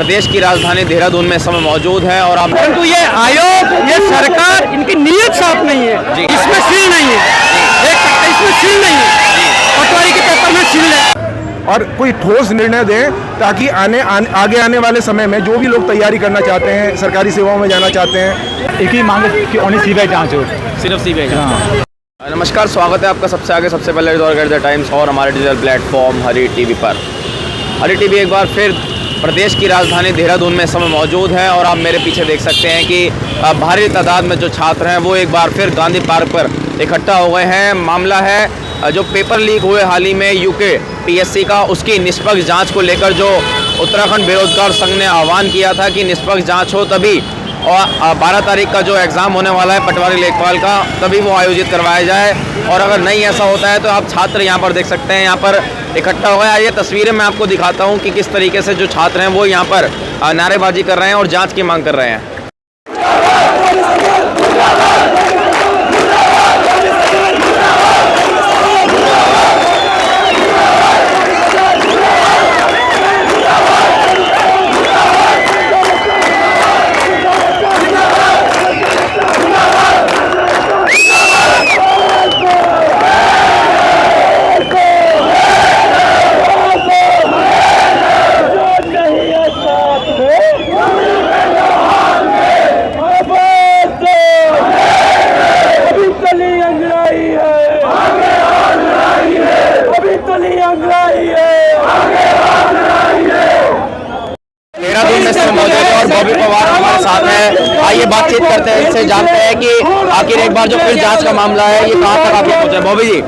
प्रदेश की राजधानी देहरादून में इस समय मौजूद है और आप परंतु ये आयोग, ये सरकार, इनकी नीयत साफ नहीं है। इसमें सील नहीं है, देख सकते इसमें सील नहीं है, पटवारी के पेपर में सील है। और कोई ठोस निर्णय दें ताकि आगे आने वाले समय में जो भी लोग तैयारी करना चाहते हैं, सरकारी सेवाओं में जाना चाहते हैं, एक ही मांग है कि ओनली सीबीआई जांच हो, सिर्फ सीबीआई जांच। नमस्कार, स्वागत है आपका सबसे आगे सबसे पहले द टाइम्स और हमारे डिजिटल प्लेटफॉर्म हरी टीवी पर। हरी टीवी एक बार फिर प्रदेश की राजधानी देहरादून में इस समय मौजूद है और आप मेरे पीछे देख सकते हैं कि भारी तादाद में जो छात्र हैं वो एक बार फिर गांधी पार्क पर इकट्ठा हो गए हैं। मामला है जो पेपर लीक हुए हाल ही में यूके पीएससी का, उसकी निष्पक्ष जांच को लेकर जो उत्तराखंड बेरोजगार संघ ने आह्वान किया था कि निष्पक्ष जांच हो तभी, और 12 तारीख का जो एग्ज़ाम होने वाला है पटवारी लेखपाल का, तभी वो आयोजित करवाया जाए। और अगर नहीं ऐसा होता है तो आप छात्र यहाँ पर देख सकते हैं, यहाँ पर इकट्ठा हो गया। ये तस्वीरें मैं आपको दिखाता हूँ कि किस तरीके से जो छात्र हैं वो यहाँ पर नारेबाजी कर रहे हैं और जांच की मांग कर रहे हैं। देहरादून में सब मौजूद है और बॉबी पवार हमारे साथ है। आइए बातचीत करते हैं, इनसे जानते हैं कि आखिर एक बार जो फिर जांच का मामला है ये कहां तक आगे पहुंचा है। बॉबी जी,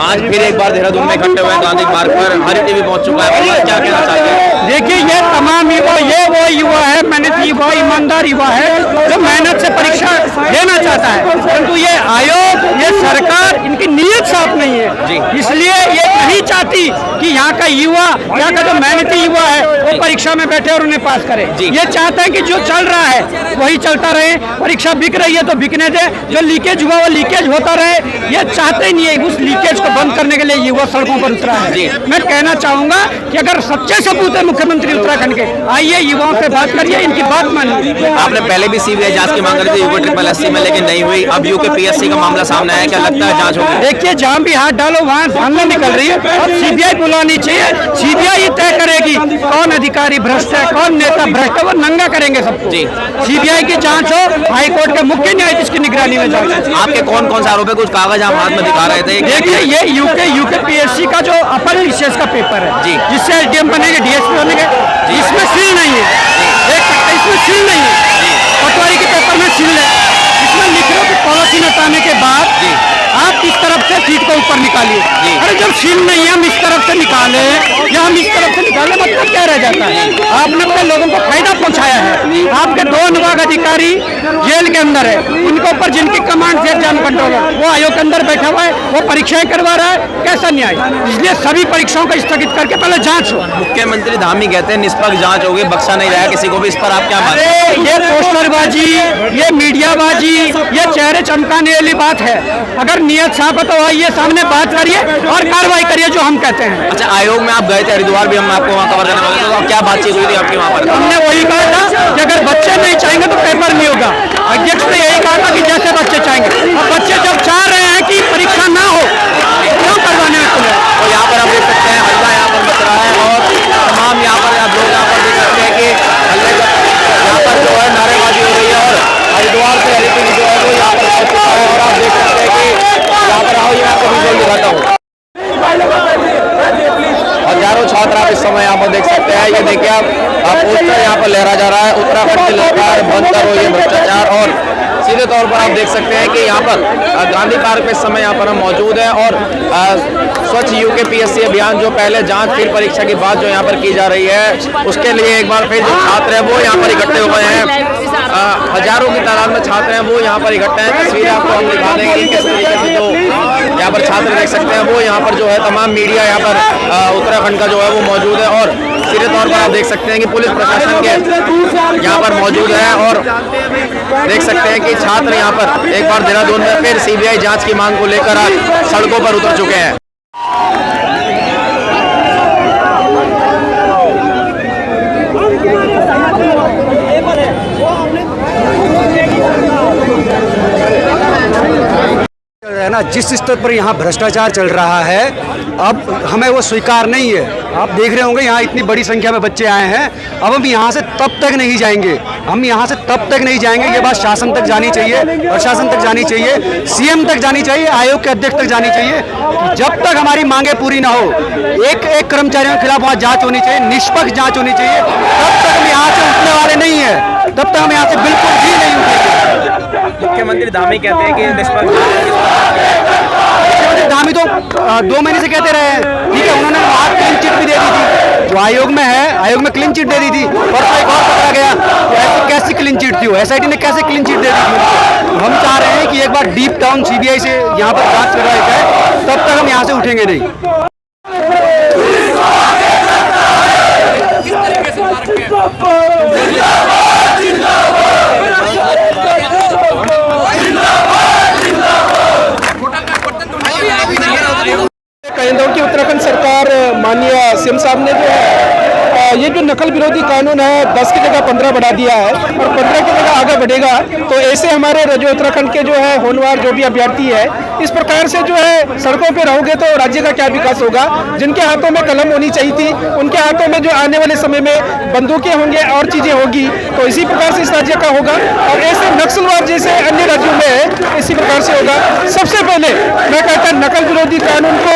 आज फिर एक बार देहरादून में इकट्ठे हुए हैं गांधी पार्क पर, हरी टीवी पहुंच चुका है, क्या कहना चाहते हैं? देखिए, ये तमाम युवा, ये वो युवा है, मेहनती युवा, ईमानदार युवा है जो मेहनत से परीक्षा देना चाहता है। परंतु ये आयोग, ये सरकार, इनकी नीयत साफ नहीं है। इसलिए ये नहीं चाहती कि यहाँ का युवा, यहाँ का जो मेहनती युवा है वो परीक्षा में बैठे और उन्हें पास करे। ये चाहते हैं कि जो चल रहा है वही चलता रहे, परीक्षा बिक रही है तो बिकने दे, जो लीकेज हुआ वो लीकेज होता रहे। ये चाहते ही नहीं है, उस लीकेज को बंद करने के लिए युवा सड़कों पर उतरा है। मैं कहना चाहूंगा कि अगर सच्चे सपूत है मुख्यमंत्री उत्तराखंड के, आइए युवाओं से बात करिए, इनकी बात मानिए। आपने पहले भी सीबीआई जांच की मांग करी थी यूके ट्रिपल एससी में, लेकिन नहीं हुई। अब यूके पीएससी का मामला सामने आया, क्या लगता है जांच होगी? देखिए, जहाँ भी हाथ डालो वहाँ धांधली निकल रही है। अब सीबीआई बुलानी चाहिए, सीबीआई तय करेगी कौन अधिकारी भ्रष्ट है, कौन नेता भ्रष्ट है, वो नंगा करेंगे सबको। सीबीआई की जांच हो, हाई कोर्ट के मुख्य न्यायाधीश की निगरानी में जांच। आपके कौन कौन से आरोप है? कुछ कागज आप हाथ में दिखा रहे थे। देखिए, ये यूके पीएससी का जो अपर विशेष का पेपर है जी, जिससे एसडीएम बनेंगे, डीएसपी बनेंगे, इसमें सील नहीं है, देख सकते इसमें सील नहीं है, पटवारी के पेपर में सील है। इसमें लिख रहे हो कि पॉलिथीन हटाने के बाद आप इस तरफ से सीट को ऊपर निकालिए। अरे जब सील नहीं है, हम इस तरफ से निकाले या हम इस तरफ से निकाले, मतलब क्या रह जाता है? आपने अपने लोगों को फायदा पहुंचाया है। आपके 2 अनुभाग अधिकारी जेल के अंदर है, उनके ऊपर जिनकी कमांड से एग्जाम कंट्रोल है वो आयोग के अंदर बैठा हुआ है, वो परीक्षाएं करवा रहा है, कैसा न्याय? इसलिए सभी परीक्षाओं को स्थगित करके पहले जांच हो। मुख्यमंत्री धामी कहते हैं निष्पक्ष जांच होगी, बख्शा नहीं रहा किसी को भी। इस पर आप क्या मानते हैं? ये पोस्टरबाजी, ये मीडियाबाजी, ये चेहरे चमकाने वाली बात है। अगर नियत साफ है तो आइए सामने बात करिए और कार्रवाई करिए जो हम कहते हैं। अच्छा, आयोग में आप गए थे हरिद्वार भी, हम आपको वहाँ कवर करने वाले थे, तो क्या बातचीत हुई थी आपकी वहाँ पर? हमने वही कहा था कि अगर बच्चे नहीं चाहेंगे तो पेपर नहीं होगा। अध्यक्ष ने यही कहा था कि जैसे बच्चे चाहेंगे, और बच्चे जब चाह रहे हैं कि परीक्षा ना हो, क्यों करवाने में तुम्हें? तो यहाँ पर आप देख सकते हैं हल्ला यहाँ पर मच रहा है और तमाम यहाँ पर आप लोग यहाँ पर देख सकते हैं कि हल्ले यहाँ पर जो है नारेबाजी हो रही है और हरिद्वार से हरी टीवी जो है वो यहाँ पर पहुंच चुका है। और आप देख सकते हैं कि यहाँ पर आओ, ये मैं आपको विजुअल दिखाता हूँ। हजारों छात्र आप इस समय यहाँ पर देख सकते हैं। ये देखिए, आप पोस्टर यहाँ पर लहरा जा रहा है, उत्तराखंड की सरकार बंद करो ये भ्रष्टाचार। और सीधे तौर पर आप देख सकते हैं कि यहाँ पर गांधी पार्क में इस समय यहाँ पर हम मौजूद हैं और स्वच्छ यूके पीएससी अभियान जो पहले जांच फिर परीक्षा की बात जो यहाँ पर की जा रही है, उसके लिए एक बार फिर जो छात्र हैं वो यहाँ पर इकट्ठे हो गए हैं। हजारों की तादाद में छात्र हैं वो यहाँ पर इकट्ठे हैं। तस्वीरें आपको हम दिखा देंगे किस तरीके से जो यहाँ पर छात्र देख सकते हैं वो यहाँ पर जो है तमाम मीडिया यहाँ पर उत्तराखंड का जो है वो मौजूद है। और सीधे तौर पर आप देख सकते हैं कि पुलिस प्रशासन के यहाँ पर मौजूद है और देख सकते हैं कि छात्र यहाँ पर एक बार देहरादून में फिर सीबीआई जांच की मांग को लेकर आज सड़कों पर उतर चुके हैं। है ना, जिस स्तर पर यहाँ भ्रष्टाचार चल रहा है, अब हमें वो स्वीकार नहीं है। आप देख रहे होंगे यहाँ इतनी बड़ी संख्या में बच्चे आए हैं, अब हम यहाँ से तब तक नहीं जाएंगे, हम यहाँ से तब तक नहीं जाएंगे। ये बात शासन तक जानी चाहिए, प्रशासन तक जानी चाहिए, सीएम तक जानी चाहिए, आयोग के अध्यक्ष तक जानी चाहिए। जब तक हमारी मांगे पूरी ना हो, एक एक कर्मचारियों के खिलाफ वहाँ जांच होनी चाहिए, निष्पक्ष जांच होनी चाहिए, तब तक हम यहाँ से उठने वाले नहीं है, तब तक हम यहाँ से बिल्कुल भी नहीं उठेंगे। मुख्यमंत्री धामी कहते हैं कि निष्पक्ष धामी तो 2 महीने से कहते रहे हैं, ठीक है, उन्होंने वहाँ क्लीन चिट भी दे दी थी, जो आयोग में है, आयोग में क्लीन चिट दे दी थी, और एक और पकड़ा गया। ऐसी कैसी क्लीन चिट थी, एसआईटी ने कैसे क्लीन चिट दे दी थी? हम चाह रहे हैं कि एक बार डीप डाउन सीबीआई से यहाँ पर जांच करवाई जाए, तब तक हम यहाँ से उठेंगे नहीं। कहता हूँ कि उत्तराखंड सरकार माननीय सीएम साहब ने जो है ये जो नकल विरोधी कानून है 10 की जगह 15 बढ़ा दिया है और 15 की जगह आगे बढ़ेगा, तो ऐसे हमारे जो उत्तराखंड के जो है होनहार जो भी अभ्यर्थी है, इस प्रकार से जो है सड़कों पे रहोगे तो राज्य का क्या विकास होगा। जिनके हाथों में कलम होनी चाहिए थी, उनके हाथों में जो आने वाले समय में बंदूकें होंगे और चीजें होगी, तो इसी प्रकार से इस राज्य का होगा। और ऐसे नक्सलवाद जैसे अन्य राज्यों में है, इसी प्रकार से होगा। सबसे पहले मैं कहता हूँ नकल विरोधी कानून को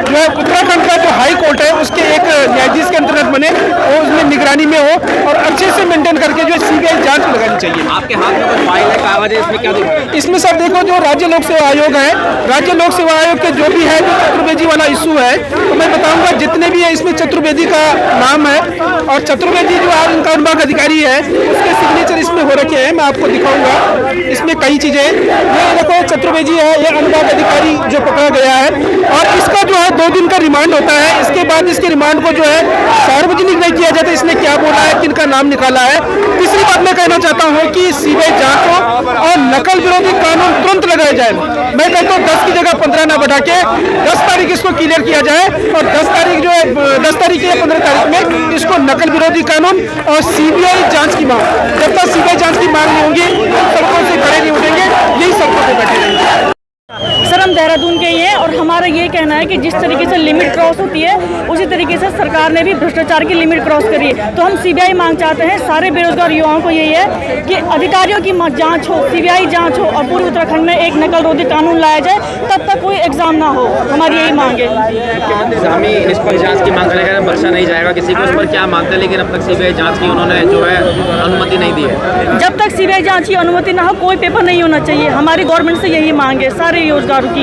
जो है उत्तराखंड का जो हाई कोर्ट है उसके एक न्यायाधीश के अंतर्गत बने, वो उसमें निगरानी में हो और अच्छे से मेंटेन करके जो सीबीआई जांच लगानी चाहिए। आपके हाथ में कुछ फाइल है, कागज है, इसमें क्या दिख रहा है? इसमें सब देखो, जो राज्य लोक सेवा आयोग है, राज्य लोक सेवा आयोग के जो भी है, जो चतुर्वेदी वाला इशू है, तो मैं बताऊंगा जितने भी है इसमें चतुर्वेदी का नाम है, और चतुर्वेदी जो आज उनका विभाग अधिकारी है उसके सिग्नेचर इसमें हो रखे हैं। मैं आपको दिखाऊंगा, इसमें कई चीजें, ये देखो चतुर्वेदी है, ये अनुभाग अधिकारी जो पकड़ा गया है, और इसका जो है 2 दिन का रिमांड होता है। इसके बाद इसके रिमांड को जो है सार्वजनिक नहीं किया जाता, इसने क्या बोला है, किनका नाम निकाला है। तीसरी बात मैं कहना चाहता हूँ कि सीबीआई जांच हो और नकल विरोधी कानून तुरंत लगाया जाए। मैं कहता हूँ 10 की जगह 15 ना बढ़ा के 10 तारीख इसको क्लियर किया जाए, और 10 तारीख जो है 10 तारीख या 15 तारीख में इसको नकल विरोधी कानून और सीबीआई जांच की मांग, जब तक सीबीआई जांच की मांग नहीं होगी सड़कों से खड़े नहीं उठेंगे, यही सड़कों पर बैठे रहेंगे। सर हम देहरादून के ही हैं और हमारा ये कहना है कि जिस तरीके से लिमिट क्रॉस होती है उसी तरीके से सरकार ने भी भ्रष्टाचार की लिमिट क्रॉस करी है। तो हम सीबीआई मांग चाहते हैं, सारे बेरोजगार युवाओं को यही है कि अधिकारियों की जांच हो, सीबीआई जांच हो और पूरे उत्तराखंड में एक नकल रोधी कानून लाया जाए, तब तक कोई एग्जाम ना हो। हमारी यही मांग है। मुख्यमंत्री धामी निष्पक्ष जांच की मांग करेगा, बख्शा नहीं जाएगा किसी को, उस पर क्या मानते हैं? लेकिन अब तक सीबीआई जांच की उन्होंने जो है अनुमति नहीं दी है। जब तक सीबीआई जांच की अनुमति ना हो कोई पेपर नहीं होना चाहिए। हमारी गवर्नमेंट से यही मांग है सारे रोजगारों की।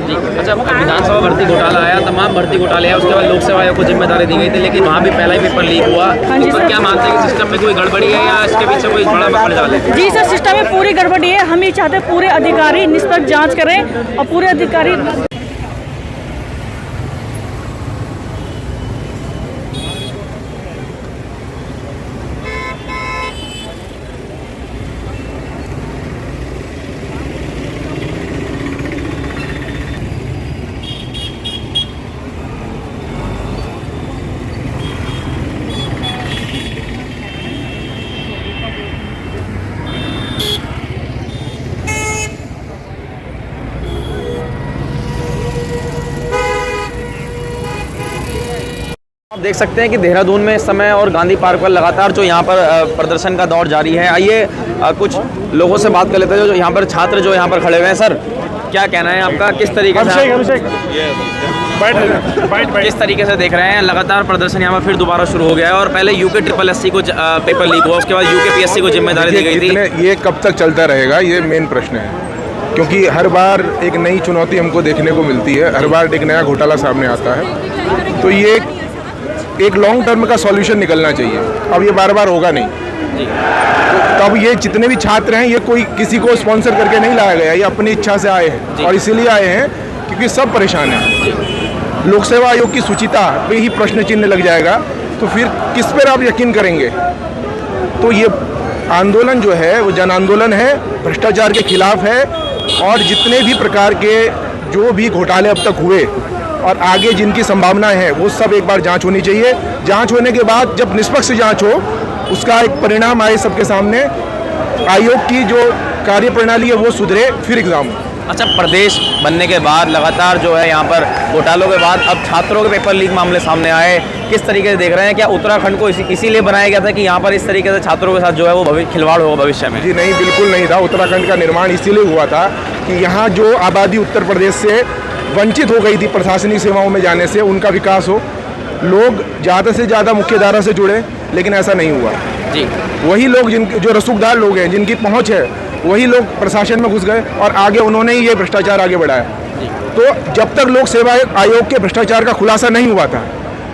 जी अच्छा, विधानसभा भर्ती घोटाला आया, तमाम भर्ती घोटाले आया, उसके बाद लोक सेवा आयोग को जिम्मेदारी दी गई थी, लेकिन वहाँ भी पहला ही पेपर लीक हुआ। जी तो सर। क्या मानते हैं कि सिस्टम में कोई गड़बड़ी है या इसके पीछे कोई बड़ा मकड़ जाल है? जी सर, सिस्टम में पूरी गड़बड़ी है। हम ये चाहते हैं पूरे अधिकारी निष्पक्ष जांच करें और पूरे अधिकारी आप देख सकते हैं कि देहरादून में इस समय और गांधी पार्क पर लगातार जो यहाँ पर प्रदर्शन का दौर जारी है। आइए कुछ लोगों से बात कर लेते हैं जो यहाँ पर छात्र जो यहाँ पर खड़े हुए हैं। सर क्या कहना है आपका, किस तरीके से किस तरीके से देख रहे हैं? लगातार प्रदर्शन यहाँ पर फिर दोबारा शुरू हो गया है और पहले यूके SSS को पेपर लीक हुआ, उसके बाद यूके PSC को जिम्मेदारी दी गई थी। ये कब तक चलता रहेगा, ये मेन प्रश्न है, क्योंकि हर बार एक नई चुनौती हमको देखने को मिलती है, हर बार एक नया घोटाला सामने आता है। तो ये एक लॉन्ग टर्म का सॉल्यूशन निकलना चाहिए। अब ये बार बार होगा नहीं। तो अब ये जितने भी छात्र हैं, ये कोई किसी को स्पॉन्सर करके नहीं लाया गया, ये अपनी इच्छा से आए हैं और इसीलिए आए हैं क्योंकि सब परेशान हैं। लोक सेवा आयोग की शुचिता पे ही प्रश्न चिन्ह लग जाएगा तो फिर किस पर आप यकीन करेंगे? तो ये आंदोलन जो है वो जन आंदोलन है, भ्रष्टाचार के खिलाफ है, और जितने भी प्रकार के जो भी घोटाले अब तक हुए और आगे जिनकी संभावनाएं हैं वो सब एक बार जांच होनी चाहिए। जांच होने के बाद जब निष्पक्ष जांच हो, उसका एक परिणाम आए सबके सामने, आयोग की जो कार्यप्रणाली है वो सुधरे, फिर एग्जाम हो। अच्छा, प्रदेश बनने के बाद लगातार जो है यहाँ पर घोटालों के बाद अब छात्रों के पेपर लीक मामले सामने आए, किस तरीके से देख रहे हैं? क्या उत्तराखंड को इसीलिए बनाया गया था कि यहाँ पर इस तरीके से छात्रों के साथ जो है वो खिलवाड़ होगा भविष्य में? जी नहीं, बिल्कुल नहीं था। उत्तराखंड का निर्माण इसीलिए हुआ था कि यहाँ जो आबादी उत्तर प्रदेश से वंचित हो गई थी प्रशासनिक सेवाओं में जाने से, उनका विकास हो, लोग ज़्यादा से ज़्यादा मुख्यधारा से जुड़े, लेकिन ऐसा नहीं हुआ जी। वही लोग जो रसूखदार लोग हैं, जिनकी पहुँच है, वही लोग प्रशासन में घुस गए और आगे उन्होंने ही ये भ्रष्टाचार आगे बढ़ाया। तो जब तक लोक सेवा आयोग के भ्रष्टाचार का खुलासा नहीं हुआ था,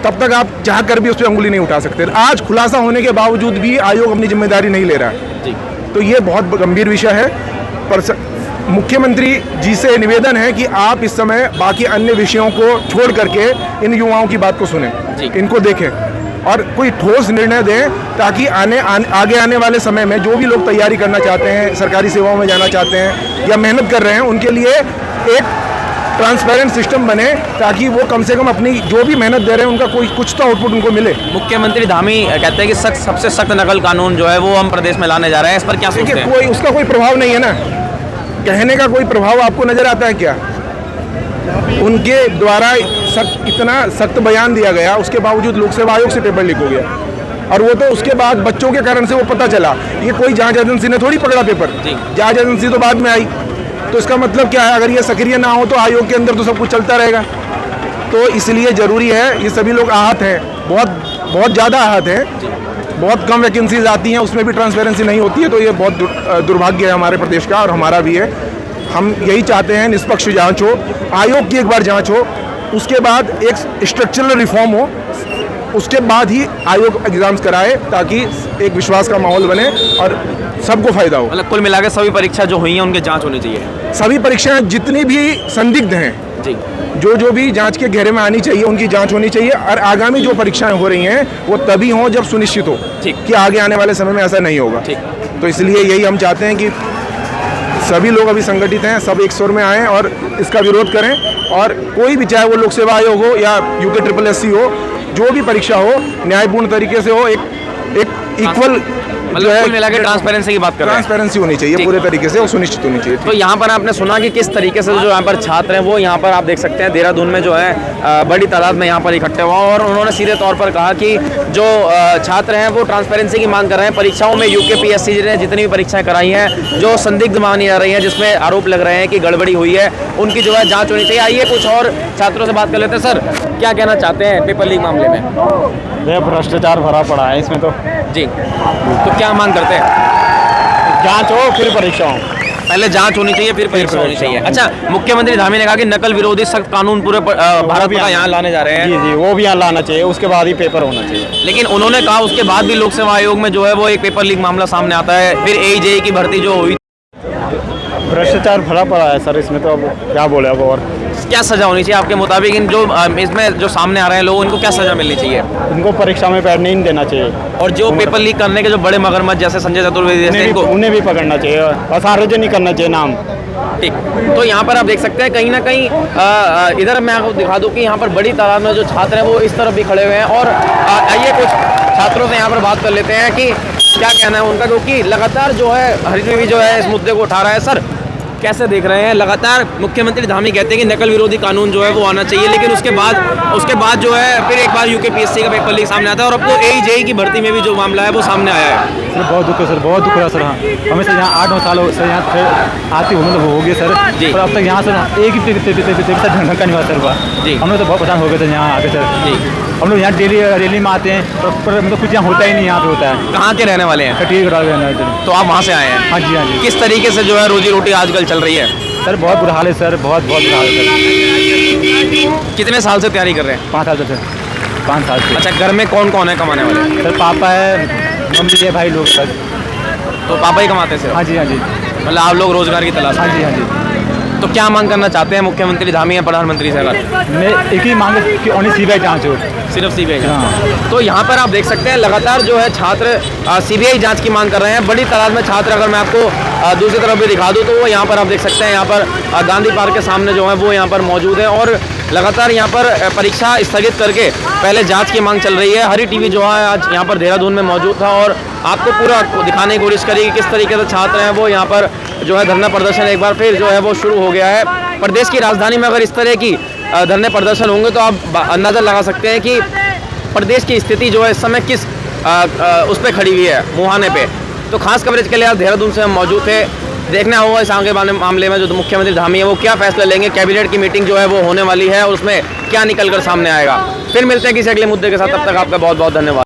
तब तक आप चाह कर भी उस पर अंगुली नहीं उठा सकते। आज खुलासा होने के बावजूद भी आयोग अपनी जिम्मेदारी नहीं ले रहा है जी। तो ये बहुत गंभीर विषय है। पर मुख्यमंत्री जी से निवेदन है कि आप इस समय बाकी अन्य विषयों को छोड़ करके इन युवाओं की बात को सुने, इनको देखें और कोई ठोस निर्णय दें, ताकि आगे आने वाले समय में जो भी लोग तैयारी करना चाहते हैं, सरकारी सेवाओं में जाना चाहते हैं या मेहनत कर रहे हैं, उनके लिए एक ट्रांसपेरेंट सिस्टम बने, ताकि वो कम से कम अपनी जो भी मेहनत दे रहे हैं उनका कुछ तो आउटपुट उनको मिले। मुख्यमंत्री धामी कहते हैं कि सबसे सख्त नकल कानून जो है वो हम प्रदेश में लाने जा रहे हैं, इस पर क्या सोचते हैं? उसका कोई प्रभाव नहीं है ना, कहने का कोई प्रभाव आपको नजर आता है क्या? उनके द्वारा इतना सख्त बयान दिया गया, उसके बावजूद लोक सेवा आयोग से पेपर लीक हो गया, और वो तो उसके बाद बच्चों के कारण से वो पता चला। ये कोई जांच एजेंसी ने थोड़ी पकड़ा पेपर, जांच एजेंसी तो बाद में आई। तो इसका मतलब क्या है? अगर ये सक्रिय ना हो तो आयोग के अंदर तो सब कुछ चलता रहेगा। तो इसलिए ज़रूरी है, ये सभी लोग आहत हैं, बहुत ज़्यादा आहत हैं, बहुत कम वैकेंसीज आती हैं, उसमें भी ट्रांसपेरेंसी नहीं होती है। तो ये बहुत दुर्भाग्य है हमारे प्रदेश का और हमारा भी है। हम यही चाहते हैं निष्पक्ष जांच हो, आयोग की एक बार जांच हो, उसके बाद एक स्ट्रक्चरल रिफॉर्म हो, उसके बाद ही आयोग एग्जाम्स कराए, ताकि एक विश्वास का माहौल बने और सबको फायदा हो। मतलब कुल मिलाकर सभी परीक्षा जो हुई हैं उनकी जांच होनी चाहिए। सभी परीक्षाएं जितनी भी संदिग्ध हैं जी, जो भी जांच के घेरे में आनी चाहिए, उनकी जांच होनी चाहिए। और आगामी जो परीक्षाएं हो रही हैं वो तभी हों जब सुनिश्चित हो कि आगे आने वाले समय में ऐसा नहीं होगा। तो इसलिए यही हम चाहते हैं कि सभी लोग अभी संगठित हैं, सब एक स्वर में आएँ और इसका विरोध करें। और कोई भी, चाहे वो लोक सेवा आयोग हो या UKSSC हो, जो भी परीक्षा हो, न्यायपूर्ण तरीके से हो, एक इक्वल, मतलब कुल मिलाकर ट्रांसपेरेंसी की बात कर रहे हैं। ट्रांसपेरेंसी होनी चाहिए पूरे तरीके से और सुनिश्चित होनी चाहिए। तो यहाँ पर आपने सुना कि किस तरीके से जो यहाँ पर छात्र हैं वो यहाँ पर आप देख सकते हैं देहरादून में जो है बड़ी तादाद में यहाँ पर इकट्ठे हुआ, और उन्होंने सीधे तौर पर कहा कि जो छात्र हैं वो ट्रांसपेरेंसी की मांग कर रहे हैं। परीक्षाओं में UKPSC ने जितनी भी परीक्षाएं कराई हैं जो संदिग्ध मानी जा रही हैं, जिसमें आरोप लग रहे हैं कि गड़बड़ी हुई है, उनकी जो है जाँच होनी चाहिए। आइए कुछ और छात्रों से बात कर लेते हैं। सर, क्या कहना चाहते हैं पेपर लीक मामले में? भ्रष्टाचार भरा पड़ा है इसमें तो जी। तो क्या मांग करते हैं? जांच हो फिर परीक्षा हो। पहले जांच होनी चाहिए फिर परीक्षा होनी चाहिए। अच्छा, मुख्यमंत्री धामी ने कहा कि नकल विरोधी सख्त कानून पूरे भारत का यहाँ लाने जा रहे हैं। जी, वो भी यहाँ लाना चाहिए, उसके बाद ही पेपर होना चाहिए। लेकिन उन्होंने कहा उसके बाद भी लोक सेवा आयोग में जो है वो एक पेपर लीक मामला सामने आता है, फिर AEJE की भर्ती जो हुई। भ्रष्टाचार भरा पड़ा है सर इसमें, तो अब क्या बोले अब। और क्या सजा होनी चाहिए आपके मुताबिक? इन जो इसमें जो सामने आ रहे हैं लोग, इनको क्या सजा मिलनी चाहिए? इनको परीक्षा में बैठने नहीं देना चाहिए। और जो पेपर लीक करने के जो बड़े मगरमच्छ जैसे संजय चतुर्वेदी जैसे, इनको उन्हें भी पकड़ना चाहिए और सार्वजनिक करना चाहिए नाम। ठीक। तो यहाँ पर आप देख सकते हैं कहीं ना कहीं इधर मैं आपको दिखा दूँ कि यहाँ पर बड़ी तादाद में जो छात्र हैं वो इस तरफ भी खड़े हुए हैं। और आइए कुछ छात्रों से यहाँ पर बात कर लेते हैं कि क्या कहना है उनका, क्योंकि लगातार जो है हरीश भी जो है इस मुद्दे को उठा रहा है। सर, कैसे देख रहे हैं? लगातार मुख्यमंत्री धामी कहते हैं कि नकल विरोधी कानून जो है वो आना चाहिए, लेकिन उसके बाद जो है फिर एक बार UKPSC का पेपर लीक सामने आता है, और अब तो AEJE की भर्ती में भी जो मामला है वो सामने आया है। सर बहुत दुख है सर, बहुत दुख है सर। हाँ, हमें सर यहाँ 8-9 साल सर यहाँ आती हो गए सर जी। और अब तक यहाँ सर एक ही ढंग का नहीं हुआ सर हुआ जी। हम लोग तो बहुत परेशान हो गए सर यहाँ आके सर जी। हम लोग यहाँ डेली रैली में आते हैं, पर मतलब कुछ यहाँ होता ही नहीं, यहाँ पे होता है। कहाँ के रहने वाले हैं? तो आप वहाँ से आए हैं? हाँ जी, हाँ जी। किस तरीके से जो है रोजी रोटी आजकल चल रही है? सर बहुत बुरा हाल है सर, बहुत बुरा हाल है सर। कितने साल से तैयारी कर रहे हैं? 5 साल से सर, 5 साल से। अच्छा, घर में कौन कौन है कमाने वाले? सर पापा है, मम्मी है, भाई लोग सर। तो पापा ही कमाते हैं? हाँ जी, हाँ जी। मतलब आप लोग रोजगार की तलाश? हाँ जी, हाँ जी। तो क्या मांग करना चाहते हैं मुख्यमंत्री धामी या प्रधानमंत्री से? अगर मैं एक ही मांग है कि ओनली CBI जांच हो, सिर्फ CBI जांच। हाँ। तो यहाँ पर आप देख सकते हैं लगातार जो है छात्र CBI जांच की मांग कर रहे हैं। बड़ी तादाद में छात्र, अगर मैं आपको दूसरी तरफ भी दिखा दूँ तो वो यहाँ पर आप देख सकते हैं, यहाँ पर गांधी पार्क के सामने जो है वो यहाँ पर मौजूद है, और लगातार यहाँ पर परीक्षा स्थगित करके पहले जांच की मांग चल रही है। हरी टीवी जो है आज यहाँ पर देहरादून में मौजूद था और आपको पूरा दिखाने की कोशिश करी कि किस तरीके से छात्र हैं वो यहाँ पर जो है धरना प्रदर्शन एक बार फिर जो है वो शुरू हो हो गया है। प्रदेश की राजधानी में अगर इस तरह की धरने प्रदर्शन होंगे तो आप अंदाज़ा लगा सकते हैं कि प्रदेश की स्थिति जो है इस समय किस उस पर खड़ी हुई है, मुहाने पे। तो खास कवरेज के लिए आज देहरादून से हम मौजूद थे। देखना होगा इस आगे मामले में जो मुख्यमंत्री धामी है वो क्या फैसला लेंगे। कैबिनेट की मीटिंग जो है वो होने वाली है और उसमें क्या निकल कर सामने आएगा। फिर मिलते हैं किसी अगले मुद्दे के साथ, तब तक आपका बहुत बहुत धन्यवाद।